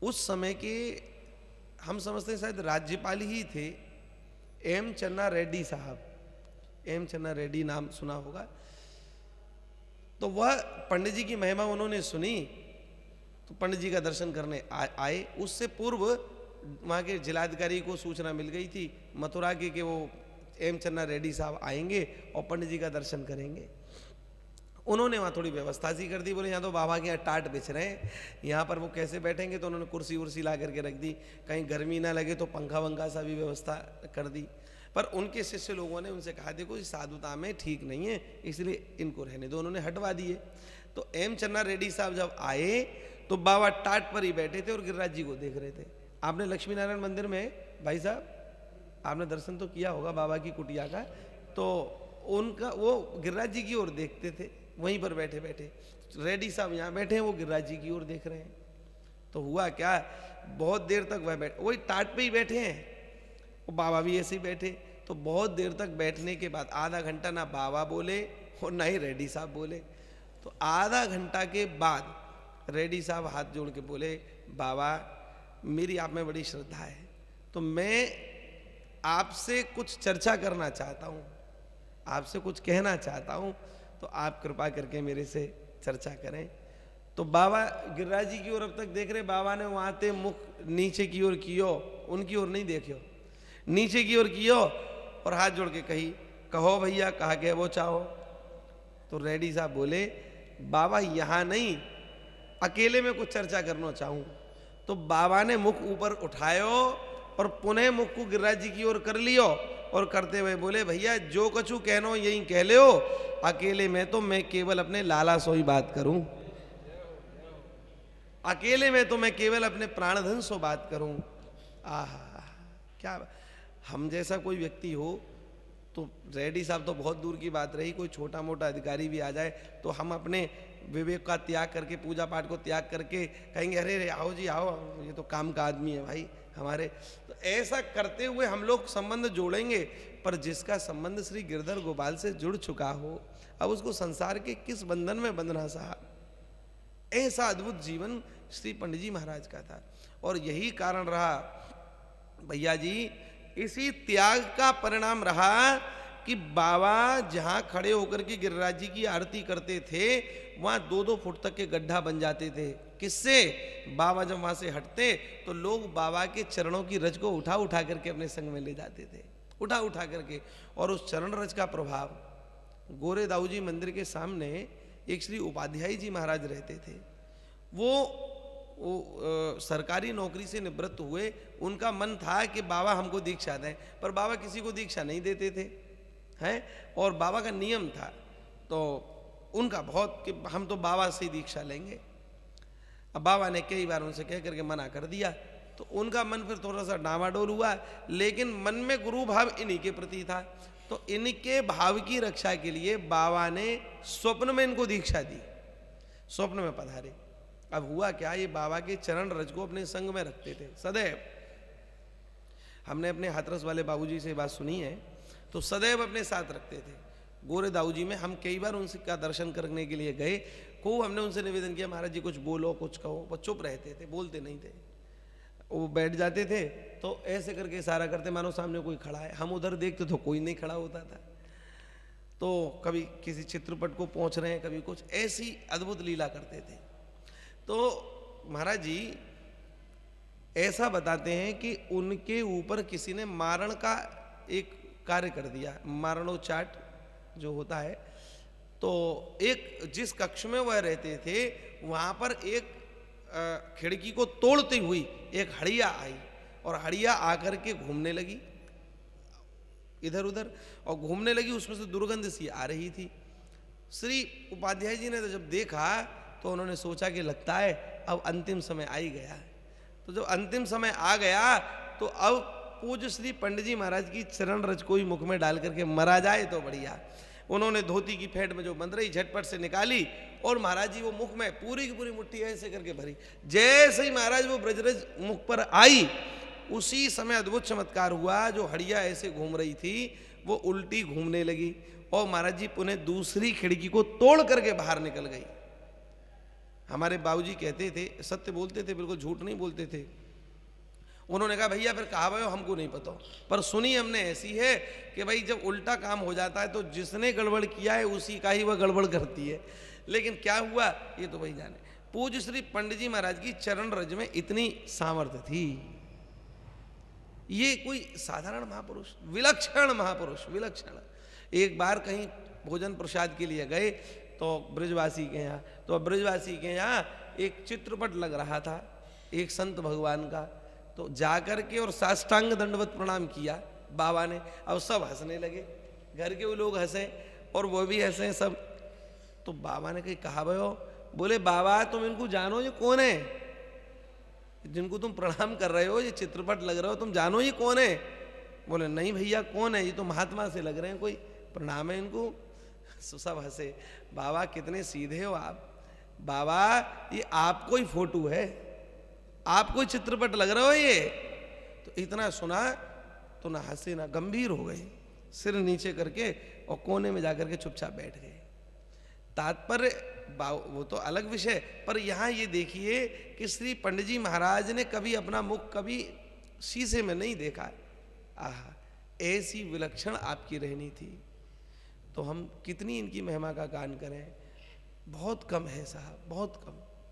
उस समय के हम समझते हैं शायद राज्यपाल ही थे, एम चन्ना रेड्डी साहब, एम चन्ना रेड्डी नाम सुना होगा। तो वह पंडित जी की महिमा उन्होंने सुनी, तो पंडित जी का दर्शन करने आए। उससे पूर्व वहाँ के जिलाधिकारी को सूचना मिल गई थी मथुरा के कि वो एम चन्ना रेड्डी साहब आएंगे और पंडित जी का दर्शन करेंगे। उन्होंने वहाँ थोड़ी व्यवस्था सी कर दी, बोले यहाँ तो बाबा के यहाँ टाट बिछ रहे हैं, यहाँ पर वो कैसे बैठेंगे, तो उन्होंने कुर्सी उर्सी ला करके रख दी, कहीं गर्मी ना लगे तो पंखा वंखा सा भी व्यवस्था कर दी। पर उनके शिष्य लोगों ने उनसे कहा देखो इस साधुता में ठीक नहीं है, इसलिए इनको रहने दो, उन्होंने हटवा दिए। तो एम चन्ना रेड्डी साहब जब आए तो बाबा टाट पर ही बैठे थे और गिरिराज जी को देख रहे थे। आपने लक्ष्मी नारायण मंदिर में भाई साहब आपने दर्शन तो किया होगा बाबा की कुटिया का, तो उनका वो गिरिराज जी की ओर देखते थे, वहीं पर बैठे बैठे। रेड्डी साहब यहाँ बैठे हैं, वो गिरिराज जी की ओर देख रहे हैं। तो हुआ क्या, बहुत देर तक वह बैठे, वही टाट पे ही बैठे हैं, वो बाबा भी ऐसे ही बैठे। तो बहुत देर तक बैठने के बाद आधा घंटा ना बाबा बोले और ना ही रेड्डी साहब बोले। तो आधा घंटा के बाद रेड्डी साहब हाथ जोड़ के बोले बाबा मेरी आप में बड़ी श्रद्धा है, तो मैं आपसे कुछ चर्चा करना चाहता हूँ, आपसे कुछ कहना चाहता हूँ, तो आप कृपा करके मेरे से चर्चा करें। तो बाबा गिरिराज जी की ओर अब तक देख रहे, बाबा ने वहाँ से मुख नीचे की ओर कियो, उनकी ओर नहीं देखियो, नीचे की ओर कियो और हाथ जोड़ के कही कहो भैया कहा के वो चाहो। तो रेड्डी साहब बोले बाबा यहाँ नहीं, अकेले में कुछ चर्चा करना चाहूँ। तो बाबा ने मुख ऊपर उठायो और पुनः मुख को गिरिराज जी की ओर कर लियो और करते हुए बोले भैया जो कछु कहनो यही कह ले हो, अकेले में तो मैं केवल अपने लाला सो ही बात करूं, अकेले में तो मैं केवल अपने प्राणधन सो बात करूं। आहा क्या, हम जैसा कोई व्यक्ति हो तो रेड्डी साहब तो बहुत दूर की बात रही, कोई छोटा मोटा अधिकारी भी आ जाए तो हम अपने विवेक का त्याग करके, पूजा पाठ को त्याग करके कहेंगे अरे आओ जी आओ, ये तो काम का आदमी है भाई हमारे। तो ऐसा करते हुए हम लोग संबंध जोड़ेंगे, पर जिसका संबंध श्री गिरधर गोपाल से जुड़ चुका हो, अब उसको संसार के किस बंधन में बंधना साहब। ऐसा अद्भुत जीवन श्री पंडित जी महाराज का था। और यही कारण रहा भैया जी, इसी त्याग का परिणाम रहा कि बाबा जहां खड़े होकर के गिरिराज जी की आरती करते थे वहां 2-2 फुट तक के गड्ढा बन जाते थे। किससे? बाबा जब वहां से हटते तो लोग बाबा के चरणों की रज को उठा उठा करके अपने संग में ले जाते थे, उठा उठा करके। और उस चरण रज का प्रभाव, गोरे दाऊ जी मंदिर के सामने एक श्री उपाध्याय जी महाराज रहते थे। वो सरकारी नौकरी से निवृत्त हुए, उनका मन था कि बाबा हमको दीक्षा दें, पर बाबा किसी को दीक्षा नहीं देते थे हैं, और बाबा का नियम था, तो उनका बहुत कि हम तो बाबा से ही दीक्षा लेंगे। अब बाबा ने कई बार उनसे कह करके मना कर दिया, तो उनका मन फिर थोड़ा सा डामाडोल हुआ, लेकिन मन में गुरु भाव इन्हीं के प्रति था। तो इनके भाव की रक्षा के लिए बाबा ने स्वप्न में इनको दीक्षा दी, स्वप्न में पधारे। अब हुआ क्या, ये बाबा के चरण रज को अपने संग में रखते थे सदैव। हमने अपने हाथरस वाले बाबूजी से बात सुनी है, तो सदैव अपने साथ रखते थे। गोरे दाऊ जी में हम कई बार उनसे का दर्शन करने के लिए गए, को हमने उनसे निवेदन किया महाराज जी कुछ बोलो कुछ कहो, वो चुप रहते थे, बोलते नहीं थे। वो बैठ जाते थे तो ऐसे करके इशारा करते मानो सामने कोई खड़ा है, हम उधर देखते तो कोई नहीं खड़ा होता था। तो कभी किसी चित्रपट को पहुंच रहे हैं, कभी कुछ, ऐसी अद्भुत लीला करते थे। तो महाराज जी ऐसा बताते हैं कि उनके ऊपर किसी ने मारण का एक कार्य कर दिया, मारणोच्चाट जो होता है। तो एक जिस कक्ष में वह रहते थे वहां पर एक खिड़की को तोड़ती हुई एक हड़िया आई, और हड़िया आकर के घूमने लगी इधर उधर, और घूमने लगी, उसमें से दुर्गंध सी आ रही थी। श्री उपाध्याय जी ने तो जब देखा तो उन्होंने सोचा कि लगता है अब अंतिम समय आ ही गया। तो जब अंतिम समय आ गया तो अब पूज्य श्री पंडित जी महाराज की चरण रज को ही मुख में डाल करके मरा जाए तो बढ़िया। उन्होंने धोती की फेंट में जो बंद रही झटपट से निकाली, और महाराज जी वो मुख में पूरी की पूरी मुट्ठी ऐसे करके भरी। जैसे ही महाराज वो ब्रजरज मुख पर आई, उसी समय अद्भुत चमत्कार हुआ। जो हड़िया ऐसे घूम रही थी वो उल्टी घूमने लगी, और महाराज जी पुनः दूसरी खिड़की को तोड़ करके बाहर निकल गई। हमारे बाबूजी कहते थे, सत्य बोलते थे, बिल्कुल झूठ नहीं बोलते थे। उन्होंने कहा भैया फिर कहा भाई हमको नहीं पता, पर सुनी हमने ऐसी है कि भाई जब उल्टा काम हो जाता है तो जिसने गड़बड़ किया है उसी का ही वह गड़बड़ करती है। लेकिन क्या हुआ ये तो वही जाने। पूज्य श्री पंडित जी महाराज की चरण रज में इतनी सामर्थ्य थी। ये कोई साधारण महापुरुष, विलक्षण महापुरुष, विलक्षण। एक बार कहीं भोजन प्रसाद के लिए गए तो ब्रजवासी के यहाँ, तो ब्रजवासी के यहाँ एक चित्रपट लग रहा था एक संत भगवान का, तो जाकर के और साष्टांग दंडवत प्रणाम किया बाबा ने। अब सब हंसने लगे, घर के वो लोग हंसे और वो भी हंसे सब। तो बाबा ने कहा भयो, बोले बाबा तुम इनको जानो, ये कौन है जिनको तुम प्रणाम कर रहे हो, ये चित्रपट लग रहे हो, तुम जानो ये कौन है? बोले नहीं भैया कौन है, ये तो महात्मा से लग रहे हैं, कोई प्रणाम है इनको। सब हंसे। बाबा कितने सीधे हो आप, बाबा ये आपको ही फोटो है, आपको चित्रपट लग रहा हो ये। तो इतना सुना तो ना हंसे ना गंभीर हो गए, सिर नीचे करके और कोने में जाकर के चुपचाप बैठ गए। तात्पर्य वो तो अलग विषय, पर यहाँ ये देखिए कि श्री पंडित जी महाराज ने कभी अपना मुख कभी शीशे में नहीं देखा। आहा, ऐसी विलक्षण आपकी रहनी थी। तो हम कितनी इनकी महिमा का गान करें, बहुत कम है साहब, बहुत कम।